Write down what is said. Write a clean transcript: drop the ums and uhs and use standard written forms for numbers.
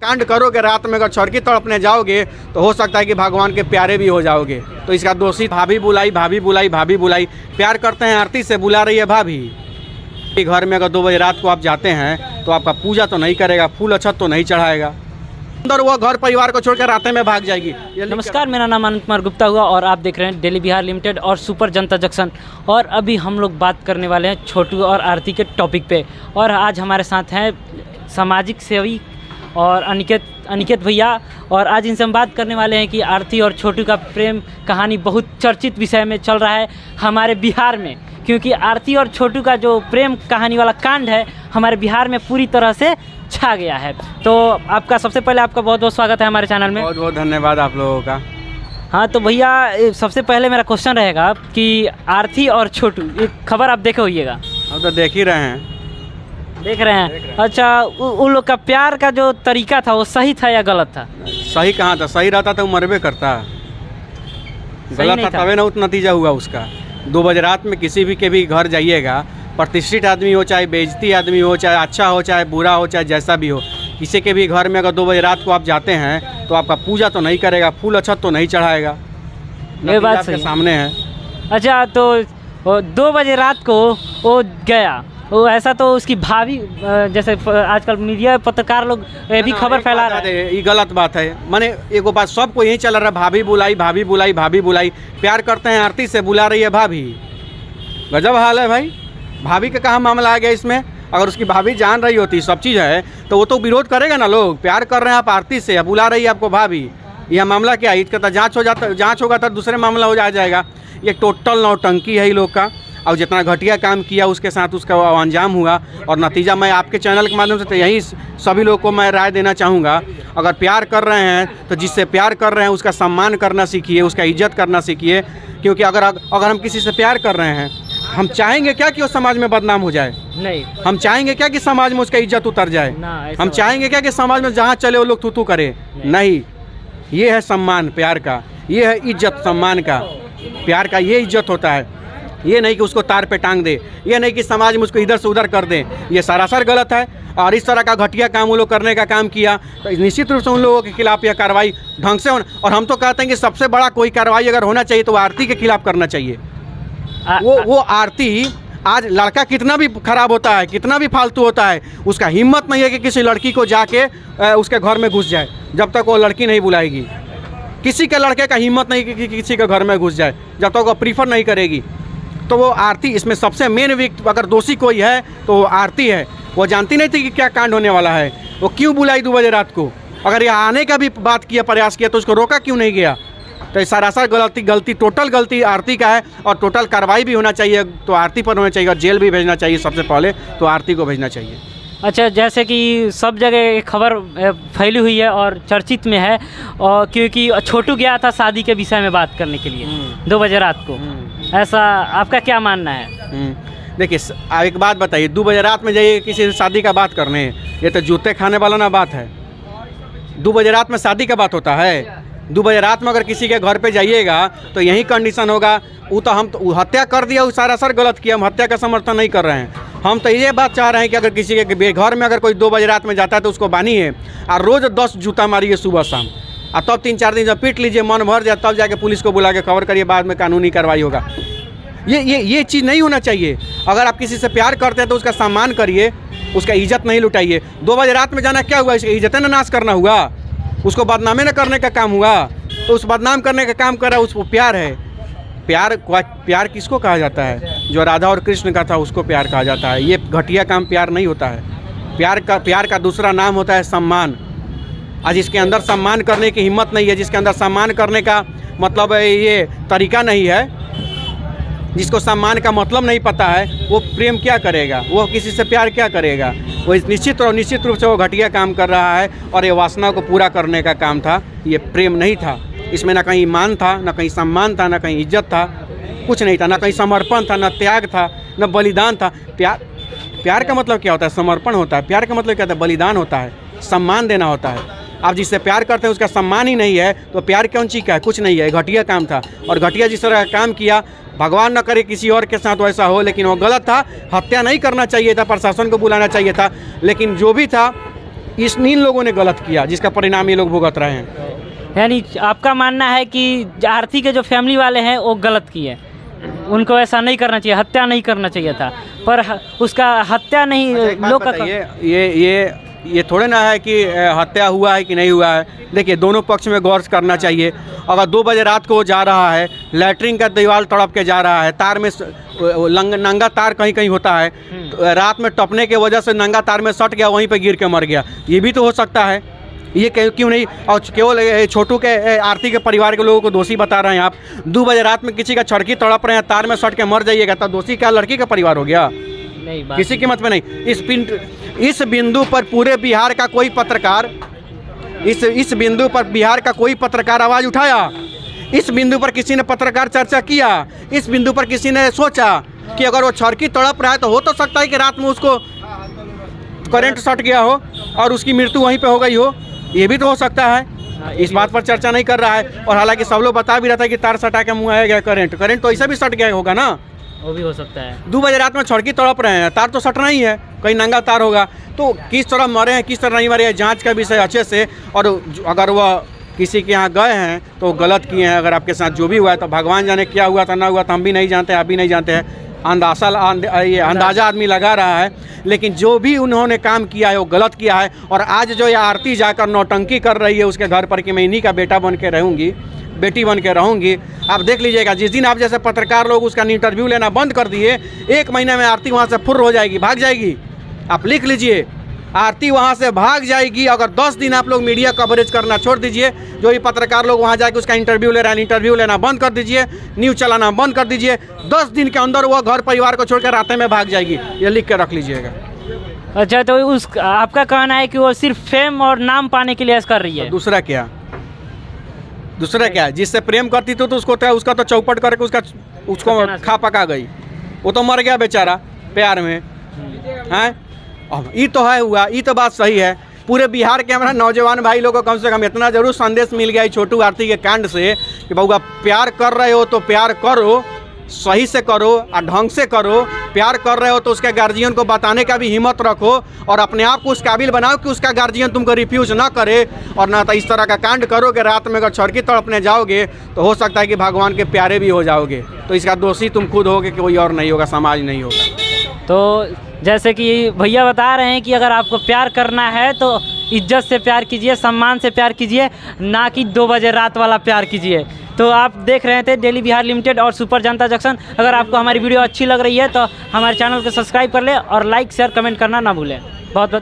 कांड करोगे, रात में अगर छड़की तड़पने जाओगे तो हो सकता है कि भगवान के प्यारे भी हो जाओगे। तो इसका दोषी भाभी बुलाई, भाभी बुलाई, भाभी बुलाई। प्यार करते हैं, आरती से बुला रही है भाभी। घर में अगर 2 बजे रात को आप जाते हैं तो आपका पूजा तो नहीं करेगा, फूल अक्षत तो नहीं चढ़ाएगा, अंदर वो घर परिवार को छोड़कर रातें में भाग जाएगी। नमस्कार, मेरा नाम आनंद कुमार गुप्ता हुआ और आप देख रहे हैं डेली बिहार लिमिटेड और सुपर जनता जंक्शन। और अभी हम लोग बात करने वाले हैं छोटू और आरती के टॉपिक पे। और आज हमारे साथ हैं सामाजिक सेवी और अनिकेत भैया। और आज इनसे हम बात करने वाले हैं कि आरती और छोटू का प्रेम कहानी बहुत चर्चित विषय में चल रहा है हमारे बिहार में, क्योंकि आरती और छोटू का जो प्रेम कहानी वाला कांड है हमारे बिहार में पूरी तरह से छा गया है। तो आपका सबसे पहले आपका बहुत बहुत स्वागत है हमारे चैनल में। बहुत बहुत धन्यवाद आप लोगों का। हाँ, तो भैया सबसे पहले मेरा क्वेश्चन रहेगा कि आरती और छोटू, ये खबर आप देखे होइएगा। हम तो देख ही रहे हैं। देख रहे हैं। अच्छा, उन लोग का प्यार का जो तरीका था वो सही था या गलत था? सही कहाँ था? सही रहता तो मरबे करता। गलत था तभी ना उतना नतीजा हुआ उसका। 2 बजे रात में किसी भी के भी घर जाइएगा, प्रतिष्ठित आदमी हो चाहे बेइज्जती आदमी हो, चाहे अच्छा हो चाहे बुरा हो चाहे जैसा भी हो, किसी के भी घर में अगर 2 बजे रात को आप जाते हैं तो आपका पूजा तो नहीं करेगा, फूल अक्षत तो नहीं चढ़ाएगा। ये बात आपके सामने है। अच्छा, तो 2 बजे रात को वो गया, वो ऐसा तो उसकी भाभी, जैसे आजकल मीडिया पत्रकार लोग ये भी खबर फैला रहा है। ये गलत बात है। माने एगो बात सबको यही चल रहा है, भाभी बुलाई, भाभी बुलाई, भाभी बुलाई। प्यार करते हैं, आरती से बुला रही है भाभी। गजब हाल है भाई। भाभी का कहाँ मामला आ गया इसमें? अगर उसकी भाभी जान रही होती सब चीज़ है तो वो तो विरोध करेगा ना। लोग प्यार कर रहे हैं आप आरती से, बुला रही है आपको भाभी, यह मामला क्या है? इसका तो जाँच होगा तो दूसरे मामला हो जाएगा। ये टोटल नौटंकी है ये लोग का। और जितना घटिया काम किया उसके साथ उसका अंजाम हुआ और नतीजा मैं आपके चैनल के माध्यम से तो यही सभी लोगों को मैं राय देना चाहूँगा। अगर प्यार कर रहे हैं तो जिससे प्यार कर रहे हैं उसका सम्मान करना सीखिए, उसका इज्जत करना सीखिए। क्योंकि अगर हम किसी से प्यार कर रहे हैं, हम चाहेंगे क्या कि वो समाज में बदनाम हो जाए? नहीं। हम चाहेंगे क्या कि समाज में उसका इज्जत उतर जाए? हम चाहेंगे क्या कि समाज में जहाँ चले वो लोग थू करे? नहीं। ये है सम्मान प्यार का, ये है इज्जत सम्मान का। प्यार का ये इज्जत होता है। ये नहीं कि उसको तार पे टांग दे, ये नहीं कि समाज में उसको इधर से उधर कर दे। ये सरासर गलत है। और इस तरह का घटिया काम वो लोग करने का काम किया तो निश्चित रूप से उन लोगों के खिलाफ यह कार्रवाई ढंग से होना। और हम तो कहते हैं कि सबसे बड़ा कोई कार्रवाई अगर होना चाहिए तो आरती के खिलाफ करना चाहिए। वो आरती, आज लड़का कितना भी खराब होता है, कितना भी फालतू होता है, उसका हिम्मत नहीं है कि किसी लड़की को जाके उसके घर में घुस जाए जब तक वो लड़की नहीं बुलाएगी। किसी के लड़के का हिम्मत नहीं कि किसी के घर में घुस जाए जब तक वो प्रीफर नहीं करेगी। तो वो आरती, इसमें सबसे मेन विक्टिम अगर दोषी कोई है तो वो आरती है। वो जानती नहीं थी कि क्या कांड होने वाला है। वो क्यों बुलाई 2 बजे रात को? अगर ये आने का भी बात किया, प्रयास किया तो उसको रोका क्यों नहीं गया? तो ये सरासर गलती टोटल गलती आरती का है। और टोटल कार्रवाई भी होना चाहिए तो आरती पर होना चाहिए और जेल भी भेजना चाहिए। सबसे पहले तो आरती को भेजना चाहिए। अच्छा, जैसे कि सब जगह खबर फैली हुई है और चर्चित में है, और क्योंकि छोटू गया था शादी के विषय में बात करने के लिए 2 बजे रात को, ऐसा आपका क्या मानना है? देखिए, एक बात बताइए, 2 बजे रात में जाइए किसी से शादी का बात करने, ये तो जूते खाने वाला ना बात है। 2 बजे रात में शादी का बात होता है? 2 बजे रात में अगर किसी के घर पे जाइएगा तो यही कंडीशन होगा। वो तो हम तो हत्या कर दिया, वो सरासर गलत किया। हम हत्या का समर्थन नहीं कर रहे हैं। हम तो ये बात चाह रहे हैं कि अगर किसी के घर में अगर कोई 2 बजे रात में जाता है तो उसको बांधिए और रोज़ 10 जूता मारिए सुबह शाम, और तब 3-4 दिन जब पीट लीजिए, मन भर जाए, तब जाके पुलिस को बुला के खबर करिए, बाद में कानूनी कार्रवाई होगा। ये चीज़ नहीं होना चाहिए। अगर आप किसी से प्यार करते हैं तो उसका सम्मान करिए, उसका इज्जत नहीं लुटाइए। 2 बजे रात में जाना क्या हुआ? इसकी इज्जत न नाश करना हुआ, उसको बदनामी न करने का काम हुआ। तो उस बदनाम करने का काम कर रहा है, उसको प्यार है। प्यार किसको कहा जाता है? जो राधा और कृष्ण का था उसको प्यार कहा जाता है। ये घटिया काम प्यार नहीं होता है। प्यार का दूसरा नाम होता है सम्मान। आज जिसके अंदर सम्मान करने की हिम्मत नहीं है, जिसके अंदर सम्मान करने का मतलब ये तरीका नहीं है, जिसको सम्मान का मतलब नहीं पता है, वो प्रेम क्या करेगा? वो किसी से प्यार क्या करेगा? वो निश्चित रूप से वो घटिया काम कर रहा है। और ये वासना को पूरा करने का काम था, ये प्रेम नहीं था। इसमें ना कहीं ईमान था, ना कहीं सम्मान था, ना कहीं इज्जत था, कुछ नहीं था। ना कहीं समर्पण था, ना त्याग था, ना बलिदान था। प्यार का मतलब क्या होता है? समर्पण होता है। प्यार का मतलब क्या होता है? बलिदान होता है, सम्मान देना होता है। आप जिससे प्यार करते हैं उसका सम्मान ही नहीं है तो प्यार कौन चीज़ का है? कुछ नहीं है। घटिया काम था। और घटिया जिस तरह का काम किया, भगवान न करे किसी और के साथ वैसा हो, लेकिन वो गलत था। हत्या नहीं करना चाहिए था, प्रशासन को बुलाना चाहिए था। लेकिन जो भी था इन लोगों ने गलत किया, जिसका परिणाम ये लोग भुगत रहे हैं। यानी आपका मानना है कि आरती के जो फैमिली वाले हैं वो गलत किए, उनको ऐसा नहीं करना चाहिए, हत्या नहीं करना चाहिए था, पर उसका हत्या नहीं लोग का ये थोड़े ना है कि हत्या हुआ है कि नहीं हुआ है। देखिए, दोनों पक्ष में गौर करना चाहिए। अगर 2 बजे रात को वो जा रहा है, लैट्रिन का दीवार तड़प के जा रहा है, तार में नंगा तार कहीं कहीं होता है, तो रात में टपने की वजह से नंगा तार में सट गया, वहीं पे गिर के मर गया, ये भी तो हो सकता है। ये क्यों नहीं? और केवल छोटू के आरती के परिवार के लोगों को दोषी बता रहे हैं आप। 2 बजे रात में किसी का छड़की तड़प रहे हैं, तार में सट के मर जाइएगा, तब दोषी क्या लड़की का परिवार हो गया? नहीं, किसी कीमत में नहीं। इस बिंदु पर पूरे बिहार का कोई पत्रकार इस बिंदु पर बिहार का कोई पत्रकार आवाज़ उठाया? इस बिंदु पर किसी ने पत्रकार चर्चा किया? इस बिंदु पर किसी ने सोचा कि अगर वो छड़की तड़प रहा है तो हो तो सकता है कि रात में उसको करंट सट गया हो और उसकी मृत्यु वहीं पे हो गई हो, ये भी तो हो सकता है। इस बात पर चर्चा नहीं कर रहा है। और हालांकि सब लोग बता भी रहा था कि तार सटा के मुँह आया गया करंट तो ऐसा भी सट गया होगा ना, वो भी हो सकता है। 2 बजे रात में छड़की तड़प रहे हैं, तार तो सटना ही है, कहीं नंगा तार होगा। तो किस तरह मरे हैं, किस तरह नहीं मरे हैं, जांच का विषय अच्छे से। और अगर वह किसी के यहाँ गए हैं तो गलत किए हैं। अगर आपके साथ जो भी हुआ है तो भगवान जाने क्या हुआ था ना हुआ था, हम भी नहीं जानते, आप भी नहीं जानते हैं। अंदाज़ा आदमी लगा रहा है, लेकिन जो भी उन्होंने काम किया है वो गलत किया है। और आज जो ये आरती जाकर नौटंकी कर रही है उसके घर पर कि मैं इन्हीं का बेटा बन के रहूँगी, बेटी बन के रहूँगी, आप देख लीजिएगा। जिस दिन आप जैसे पत्रकार लोग उसका इंटरव्यू लेना बंद कर दिए, 1 महीने में आरती वहाँ से फुर्र हो जाएगी, भाग जाएगी। आप लिख लीजिए, आरती वहाँ से भाग जाएगी। अगर 10 दिन आप लोग मीडिया कवरेज करना छोड़ दीजिए, जो भी पत्रकार लोग वहाँ जाके उसका इंटरव्यू ले रहे हैं, इंटरव्यू लेना बंद कर दीजिए, न्यूज़ चलाना बंद कर दीजिए। 10 दिन के अंदर वह घर परिवार को छोड़कर रास्ते में भाग जाएगी, ये लिख के रख लीजिएगा। अच्छा, तो आपका कहना है कि वो सिर्फ फेम और नाम पाने के लिए ऐसा कर रही है? दूसरा क्या जिससे प्रेम करती तो उसका तो चौपट करके उसको खा पका गई, वो तो मर गया बेचारा प्यार में हैं। अब ये तो है हुआ, ये तो बात सही है। पूरे बिहार के हमारा नौजवान भाई लोगों को कम से कम इतना जरूर संदेश मिल गया छोटू आरती के कांड से कि बउआ, प्यार कर रहे हो तो प्यार करो, सही से करो और ढंग से करो। प्यार कर रहे हो तो उसके गार्जियन को बताने का भी हिम्मत रखो और अपने आप को उस काबिल बनाओ कि उसका गार्जियन तुमको रिफ्यूज ना करे। और ना तो इस तरह का कांड करोगे, रात में अगर छड़की तड़पने जाओगे तो हो सकता है कि भगवान के प्यारे भी हो जाओगे, तो इसका दोषी तुम खुद होगे, कोई और नहीं होगा, समाज नहीं होगा। तो जैसे कि भैया बता रहे हैं कि अगर आपको प्यार करना है तो इज्जत से प्यार कीजिए, सम्मान से प्यार कीजिए, ना कि 2 बजे रात वाला प्यार कीजिए। तो आप देख रहे थे डेली बिहार लिमिटेड और सुपर जनता जंक्शन। अगर आपको हमारी वीडियो अच्छी लग रही है तो हमारे चैनल को सब्सक्राइब कर ले और लाइक शेयर कमेंट करना ना भूलें। बहुत बहुत